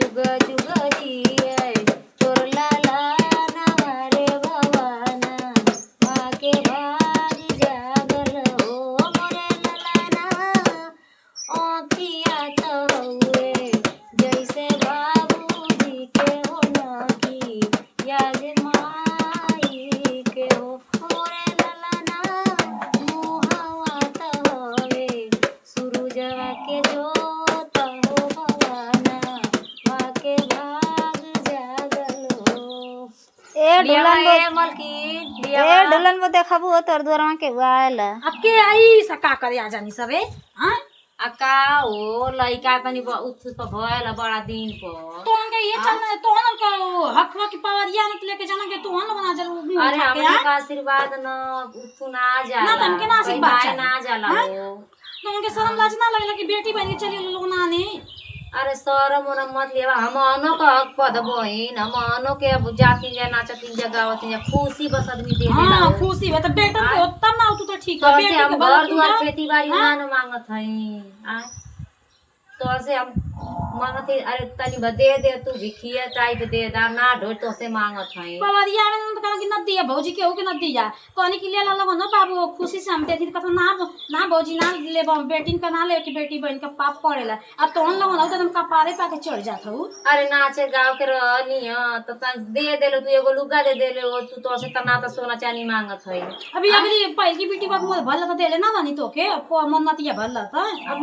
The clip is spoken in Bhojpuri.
जुग जुग जिए तोर लाला नवारे भवाना माँ के भाग जागल हो मोरे ललना आँखिया तो हुए जैसे बाबूजी के हो नखी याद माई के हो मोरे ललना मुहवा तो हवे सूरजवा के जोत हो भवाना माँ के भाग जागल हो। ए लियावा ढुलन ए मलकिन ए लियावा ढुलन वो देखबू तोर दुआरवा के आयल अब के आई सका करे आ जानी सबे हां अका हो लइका तनी उत्सुक भयल बड़ा दिन पर तो के ये चल तो हम का हकवा की पावरिया ने लेके जाना के तू हम बना जरूर अरे हमरा का आशीर्वाद न उत्सु ना जाला ना तमके ना आशीर्वाद भाई चाहिए। ना जाला हो तो के शर्म लाज ना लगला कि बेटी बन के चली लोग ना ने अरे शरम उरम मत लेवा हम अनो का हक पद बहिन हम अनो के अब जाती जा नाचती जा गावती जा खुशी बस आदमी दे देला हां हो। खुशी है तो बेटा को तब ना तू तो ठीक है तो से बेटी हम के घर बल दुआर खेती बाड़ी ना न मांगत हई तो से हम मांगत हई अरे तनी दे दे तू भिखिया टाइप दे दा ना ढोल तो से मांगत हई पावरिया में तो कि न दिया भौजी के हो कि न दिया कोनी के लिए ला ना बाबू खुशी से हम दे दी कथा ना भौजी ना ले बेटी का ना ले कि बेटी बहन का पाप पड़ेला अब तो हम लोग ना तो हम कपारे पे चढ़ जात हूं अरे नाचे गाँव के रहनी तो दे देलो तू एगो लुगा दे देलो तू तो से तना तो सोना चांदी मांगत हई अभी अगली पहली बेटी बात मोर भल्ला तो देले ना दानी तो के मन्नतिया भल्ला था अब